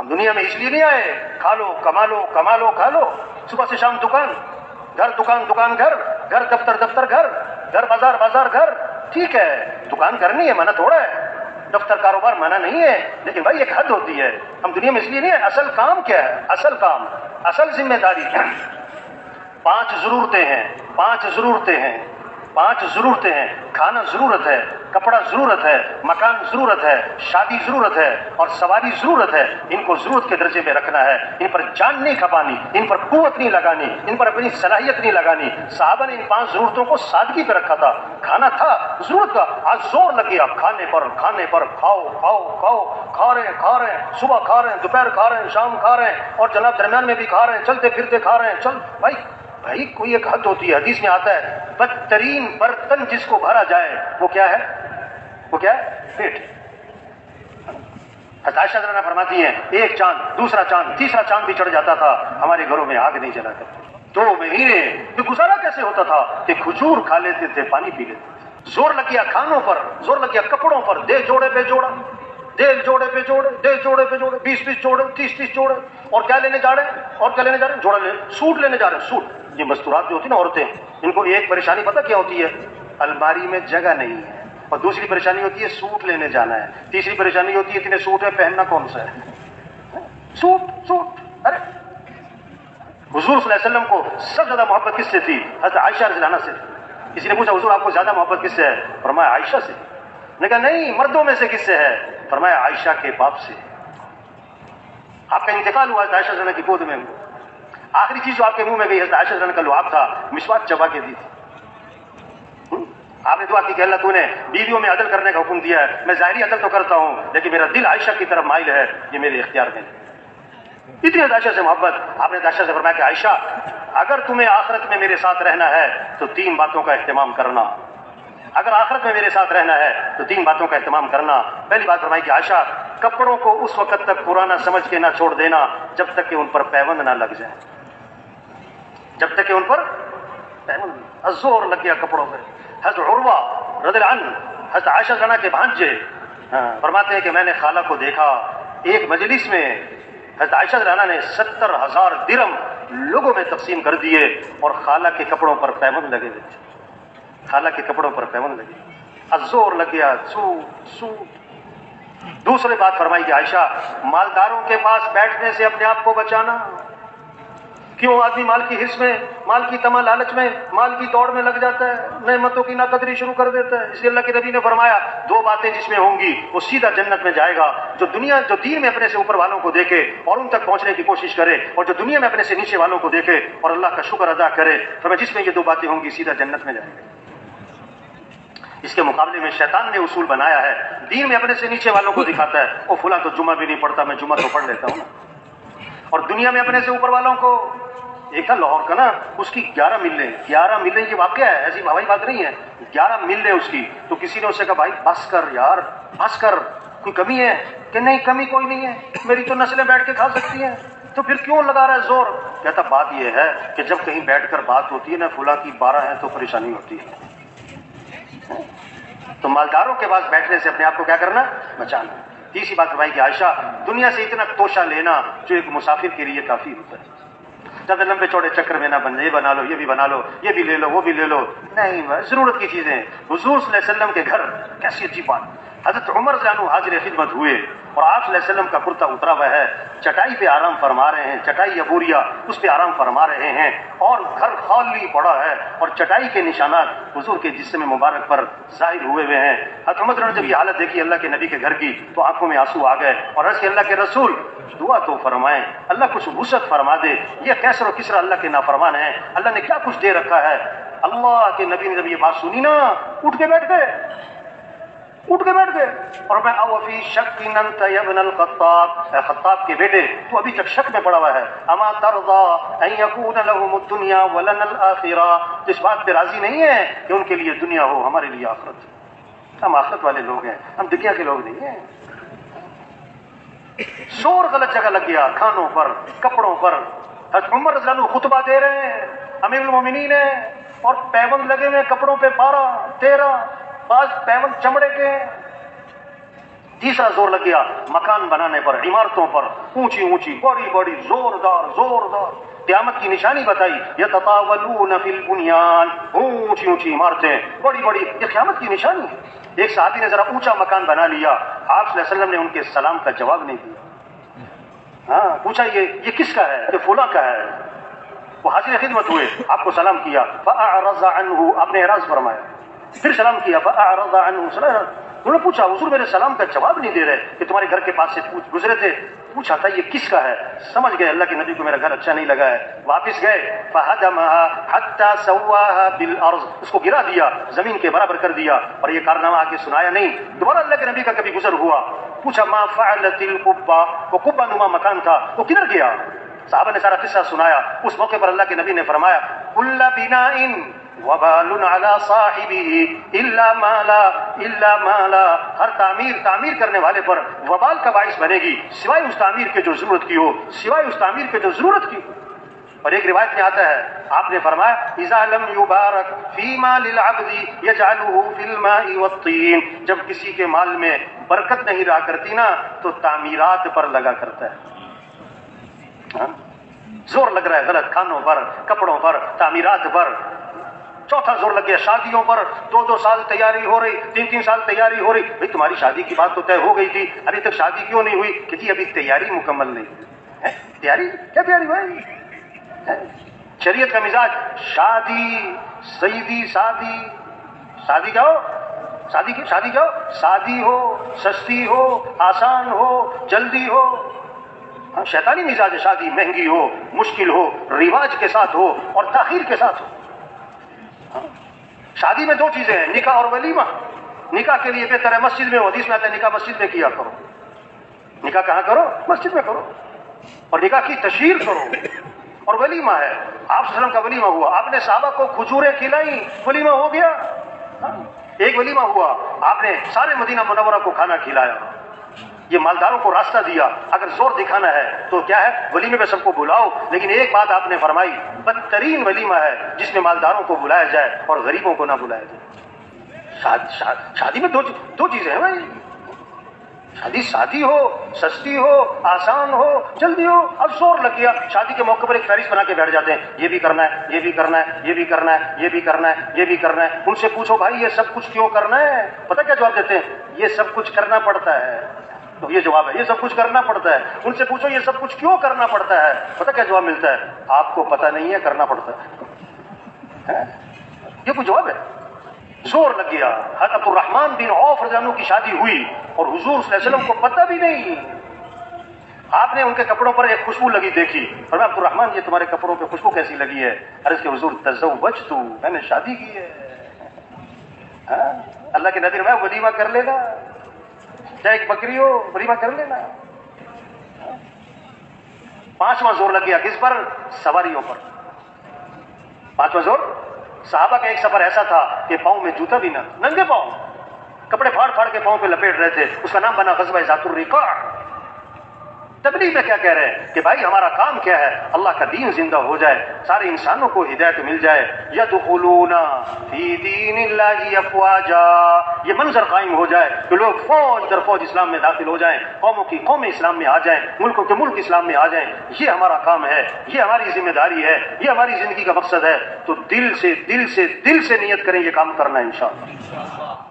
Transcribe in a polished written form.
ہم دنیا میں اس لیے نہیں آئے کھا لو کما لو کما لو کھا لو، صبح سے شام دکان گھر، دکان دکان گھر، گھر دفتر دفتر گھر، گھر بازار بازار گھر. ٹھیک ہے دکان کرنی ہے، منع تھوڑا ہے، دفتر کاروبار منع نہیں ہے، لیکن بھائی ایک حد ہوتی ہے. ہم دنیا میں اس لیے نہیں ہے. اصل کام کیا ہے؟ اصل کام، اصل ذمہ داری کیا ہے؟ 5 ضرورتیں ہیں، 5 ضرورتیں ہیں، 5 ضرورتیں ہیں. کھانا ضرورت ہے، کپڑا ضرورت ہے، مکان ضرورت ہے، شادی ضرورت ہے، اور سواری ضرورت ہے. ان کو ضرورت کے درجے میں رکھنا ہے. ان پر جان نہیں کھپانی، ان پر قوت نہیں لگانی، ان پر اپنی صلاحیت نہیں لگانی. صحابہ نے ان 5 ضرورتوں کو سادگی پہ رکھا تھا. کھانا تھا ضرورت کا، آج زور لگ گیا کھانے پر، کھانے پر. کھاؤ کھاؤ کھاؤ، کھا رہے ہیں، صبح کھا رہے ہیں، دوپہر کھا رہے ہیں، شام کھا رہے ہیں، اور جناب درمیان میں بھی کھا رہے ہیں، چلتے پھرتے کھا رہے ہیں. چل بھائی کوئی ایک حد ہوتی ہے. حدیث میں آتا ہے بدترین برتن جس کو بھرا جائے وہ کیا ہے؟ وہ کیا ہے؟ پیٹ. عائشہ رضی اللہ عنہا فرماتی ہیں ایک چاند، دوسرا چاند، تیسرا چاند بھی چڑھ جاتا تھا، ہمارے گھروں میں آگ نہیں جلا کرتے. 2 مہینے تو گزارا کیسے ہوتا تھا کہ کھجور کھا لیتے تھے، پانی پی لیتے تھے. زور لگ گیا کھانوں پر، زور لگ گیا کپڑوں پر. دے جوڑے پہ جوڑا، دے جوڑے پہ جوڑے، دے جوڑے پہ جوڑے، 20 جوڑے، 30 جوڑے. اور کیا لینے جا رہے ہیں؟ اور کیا لینے جا رہے ہیں؟ جوڑا سوٹ لینے جا رہے ہیں. سوٹ. یہ مستورات جو ہوتی ہیں نا عورتیں، ان کو ایک پریشانی پتہ کیا ہوتی ہے؟ الماری میں جگہ نہیں ہے. اور دوسری پریشانی ہوتی ہے سوٹ لینے جانا ہے. تیسری پریشانی ہوتی ہے اتنے سوٹ ہے پہننا کون سا ہے؟ سوٹ. ارے حضور صلی اللہ علیہ وسلم کو سب سے زیادہ محبت کس سے تھی؟ حضرت عائشہ رضی اللہ عنہا سے. کسی نے پوچھا حضور آپ کو زیادہ محبت کس سے ہے؟ فرمایا عائشہ سے. نے کہا نہیں، مردوں میں سے کس سے ہے؟ فرمایا عائشہ کے باپ سے. آپ کا انتقال ہوا حضرت عائشہ رضی اللہ عنہا کی گود میں. آخری چیز جو آپ کے منہ میں گئی حضرت عائشہ رضی اللہ عنہا کا لعاب تھا، مسواک چبا کے دی تھی. آپ نے دعا کی کہ اللہ تو نے بیویوں میں عدل کرنے کا حکم دیا ہے، میں ظاہری عدل تو کرتا ہوں لیکن میرا دل عائشہ کی طرف مائل ہے، یہ میرے اختیار میں. اتنی عائشہ سے محبت. آپ نے عائشہ سے فرمایا کہ عائشہ اگر تمہیں آخرت میں میرے ساتھ رہنا ہے تو 3 باتوں کا اہتمام کرنا. اگر آخرت میں میرے ساتھ رہنا ہے تو 3 باتوں کا اہتمام کرنا. پہلی بات فرمائی کہ عائشہ کپڑوں کو اس وقت تک پرانا سمجھ کے نہ چھوڑ دینا جب تک کہ ان پر پیوند نہ لگ جائے. جب تک کہ ان پر پیوند. زور لگ گیا کپڑوں پہ. حضرت عروہ رضی اللہ عنہ، حضرت عائشہ رضی اللہ عنہا کے بھانجے فرماتے ہیں کہ میں نے خالہ کو دیکھا ایک مجلس میں حضرت عائشہ رضی اللہ عنہا نے 70,000 درم لوگوں میں تقسیم کر دیے اور خالہ کے کپڑوں پر پیوند لگے ہوئے تھے. خالہ کے کپڑوں پر پیوند لگے. زور لگ گیا سو. دوسری بات فرمائی کہ عائشہ مالداروں کے پاس بیٹھنے سے اپنے آپ کو بچانا. کیوں آدمی مال کی حرص میں، مال کی تما لالچ میں، مال کی دوڑ میں لگ جاتا ہے، نعمتوں کی ناقدری شروع کر دیتا ہے. اس لیے اللہ کے نبی نے فرمایا 2 باتیں جس میں ہوں گی وہ سیدھا جنت میں جائے گا. جو دین میں اپنے سے اوپر والوں کو دیکھے اور ان تک پہنچنے کی کوشش کرے، اور جو دنیا میں اپنے سے نیچے والوں کو دیکھے اور اللہ کا شکر ادا کرے. فرمایا جس میں یہ 2 باتیں ہوں گی سیدھا جنت میں جائے گا. اس کے مقابلے میں شیطان نے اصول بنایا ہے، دین میں اپنے سے نیچے والوں کو دکھاتا ہے، وہ فلاں تو جمعہ بھی نہیں پڑھتا، میں جمعہ تو پڑھ لیتا ہوں نا. اور دنیا میں اپنے سے اوپر والوں کو ایک تھا لاہور کا نا، اس کی 11 ملیں یہ واقعہ ہے، ایسی ہوائی بات نہیں ہے. 11 ملیں اس کی. تو کسی نے اس سے کہا بھائی بس کر یار، بس کر، کوئی کمی ہے؟ کہ نہیں کمی کوئی نہیں ہے، میری تو نسلیں بیٹھ کے کھا سکتی ہیں، تو پھر کیوں لگا رہا ہے زور؟ کہتا بات یہ ہے کہ جب کہیں بیٹھ کر بات ہوتی ہے نا فلاں کی 12 ہے تو پریشانی ہوتی ہے. تو مالداروں کے پاس بیٹھنے سے اپنے آپ کو کیا کرنا؟ بچانا. تیسری بات فرمائی کہ عائشہ دنیا سے اتنا توشہ لینا جو ایک مسافر کے لیے کافی ہوتا ہے. زیادہ لمبے چوڑے چکر میں نہ بن جائے، یہ بنا لو، یہ بھی بنا لو، یہ بھی لے لو، وہ بھی لے لو. نہیں، ضرورت کی چیزیں. حضور صلی اللہ علیہ وسلم کے گھر کیسی عجیب بات. حضرت عمر رضی اللہ عنہ حاضر خدمت ہوئے اور آپ صلی اللہ علیہ وسلم کا کرتا اترا ہوا ہے، چٹائی پہ آرام فرما رہے ہیں، چٹائی عبوریہ اس پہ آرام فرما رہے ہیں، اور گھر خالی پڑا ہے اور چٹائی کے نشانات حضور کے جسم مبارک پر ظاہر ہوئے ہیں. حضرت عمر نے جب یہ حالت دیکھی اللہ کے نبی کے گھر کی تو آنکھوں میں آنسو آ گئے اور عرض کہ اللہ کے رسول دعا تو فرمائیں، اللہ کچھ وسعت فرما دے. یہ کیسر و کسرا اللہ کے نافرمان ہیں، اللہ نے کیا کچھ دے رکھا ہے. اللہ کے نبی نے جب یہ بات سنی نا اٹھ کے بیٹھ گئے اور میں او فی شک انت یا ابن الخطاب، اے خطاب کے بیٹے تو ابھی تک شک میں پڑا ہوا ہے. اما ترضى ان يكون لهم الدنيا ولنا الاخرہ، اس بات پہ راضی نہیں ہے کہ ان کے لیے دنیا ہو ہمارے لیے آخرت. ہم آخرت والے لوگ ہیں، ہم دنیا کے لوگ نہیں ہیں. شور غلط جگہ لگ گیا، کھانوں پر، کپڑوں پر. حضرت عمر رضی اللہ عنہ خطبہ دے رہے ہیں، امیر المومنین ہیں، اور پیوند لگے ہوئے کپڑوں پہ 12 13، بعض پیوند چمڑے کے ہیں. تیسرا زور لگ گیا مکان بنانے پر، عمارتوں پر، اونچی اونچی بڑی بڑی زوردار قیامت کی نشانی بتائی، یتطاولون فی البنیان، اونچی اونچی عمارتیں بڑی بڑی، یہ قیامت کی نشانی ہے۔ ایک صحابی نے ذرا اونچا مکان بنا لیا، آپ صلی اللہ علیہ وسلم نے ان کے سلام کا جواب نہیں دیا۔ ہاں پوچھا یہ کس کا ہے؟ کہ فلاں کا ہے۔ وہ حاضر خدمت ہوئے، آپ کو سلام کیا، فاعرض عنہ، آپ نے اعراض فرمایا، پھر سلام کیا، فاعرض عنہ، انہوں نے پوچھا حضور میرے سلام کا جواب نہیں دے رہے کہ تمہارے گھر کے پاس سے گزرے تھے، پوچھا تھا یہ کس کا ہے؟ سمجھ گئے اللہ کے نبی کو میرا گھر اچھا نہیں لگا ہے، واپس گئے، فہدمها حتى سواها بالارض، اس کو گرا دیا، زمین کے برابر کر دیا، اور یہ کارنامہ آگے سنایا نہیں۔ دوبارہ اللہ کے نبی کا کبھی گزر ہوا، پوچھا ما فعلت القبہ، وہ قبہ نما مکان تھا وہ کدھر گیا؟ صحابہ نے سارا قصہ سنایا۔ اس موقع پر اللہ کے نبی نے فرمایا کل بناء وبال على صاحبه الا مالا، ہر تعمیر کرنے والے پر وبال کا باعث بنے گی سوائے اس تعمیر کے جو ضرورت کی ہو، سوائے اس تعمیر کے جو ضرورت کی ہو۔ اور ایک روایت میں آتا ہے آپ نے فرمایا اذا لم یبارک فی مال العبد یجعله فی الماء والطین، جب کسی کے مال میں برکت نہیں رہا کرتی نا تو تعمیرات پر لگا کرتا ہے۔ زور لگ رہا ہے غلط کھانوں پر، کپڑوں پر، تعمیرات پر۔ چوتھا زور لگ گیا شادیوں پر، 2 سال تیاری ہو رہی، 3 سال تیاری ہو رہی، بھئی تمہاری شادی کی بات تو طے ہو گئی تھی، ابھی تک شادی کیوں نہیں ہوئی؟ کہ جی ابھی تیاری مکمل نہیں ہوئی۔ تیاری کیا تیاری بھائی؟ شریعت کا مزاج شادی سیدی شادی کیا ہو؟ شادی ہو، سستی ہو، آسان ہو، جلدی ہو۔ شیطانی مزاج ہے، شادی مہنگی ہو، مشکل ہو، رواج کے ساتھ ہو اور تاخیر کے ساتھ ہو۔ شادی میں 2 چیزیں ہیں، نکاح اور ولیمہ۔ نکاح کے لیے بہتر ہے مسجد میں، حدیث میں آتا ہے نکاح مسجد میں کیا کرو۔ نکاح کہاں کرو؟ مسجد میں کرو، اور نکاح کی تشہیر کرو۔ اور ولیمہ ہے، آپ صلی اللہ علیہ وسلم کا ولیمہ ہوا، آپ نے صحابہ کو کھجوریں کھلائیں، ولیمہ ہو گیا۔ ایک ولیمہ ہوا، آپ نے سارے مدینہ منورہ کو کھانا کھلایا، یہ مالداروں کو راستہ دیا۔ اگر زور دکھانا ہے تو کیا ہے؟ ولیمے میں سب کو بلاؤ، لیکن ایک بات آپ نے فرمائی بدترین ولیمہ ہے جس میں مالداروں کو بلایا جائے اور غریبوں کو نہ بلایا جائے۔ شادی میں دو چیزیں ہیں بھائی، شادی ہو، سستی ہو، آسان ہو، جلدی ہو۔ اب زور لگ گیا، شادی کے موقع پر ایک فہرست بنا کے بیٹھ جاتے ہیں، یہ بھی کرنا ہے، یہ بھی کرنا ہے، یہ بھی کرنا ہے، یہ بھی کرنا ہے، یہ بھی کرنا ہے۔ ان سے پوچھو بھائی یہ سب کچھ کیوں کرنا ہے؟ پتہ کیا جواب دیتے ہیں؟ یہ سب کچھ کرنا پڑتا ہے۔ تو یہ جواب ہے، یہ سب کچھ کرنا پڑتا ہے۔ ان سے پوچھو یہ سب کچھ کیوں کرنا پڑتا ہے؟ پتہ کیا جواب ملتا ہے؟ آپ کو پتہ نہیں ہے، کرنا پڑتا ہے۔ یہ کوئی جواب ہے؟ زور لگ گیا۔ حضرت عبد الرحمن بن عوف رضی اللہ عنہ کی شادی ہوئی اور حضور صلی اللہ علیہ وسلم کو پتہ بھی نہیں۔ آپ نے ان کے کپڑوں پر ایک خوشبو لگی دیکھی، فرمایا عبد الرحمن یہ تمہارے کپڑوں پہ خوشبو کیسی لگی ہے؟ عرض کہ حضور تزوجت، میں نے شادی کی ہے۔ اللہ کے نبی نے ولیمہ کر لینا، چاہے ایک بکری ہو، ولیمہ کر لینا۔ 5واں زور لگ گیا کس پر؟ سواریوں پر۔ 5واں زور، صحابہ کا ایک سفر ایسا تھا کہ پاؤں میں جوتا بھی نہ، ننگے پاؤں، کپڑے پھاڑ کے پاؤں پہ لپیٹ رہے تھے۔ اس کا نام بنا غزوہ ذات الرقاع۔ تبلیغ میں کیا کہہ رہے ہیں کہ بھائی ہمارا کام کیا ہے؟ اللہ کا دین زندہ ہو جائے، سارے انسانوں کو ہدایت مل جائے۔ یدخلون فی دین اللہ افواجا، یہ منظر قائم ہو جائے کہ لوگ فوج در فوج اسلام میں داخل ہو جائیں، قوموں کی قومیں اسلام میں آ جائیں، ملکوں کے ملک اسلام میں آ جائیں۔ یہ ہمارا کام ہے، یہ ہماری ذمہ داری ہے، یہ ہماری زندگی کا مقصد ہے۔ تو دل سے نیت کریں یہ کام کرنا ہے انشاءاللہ۔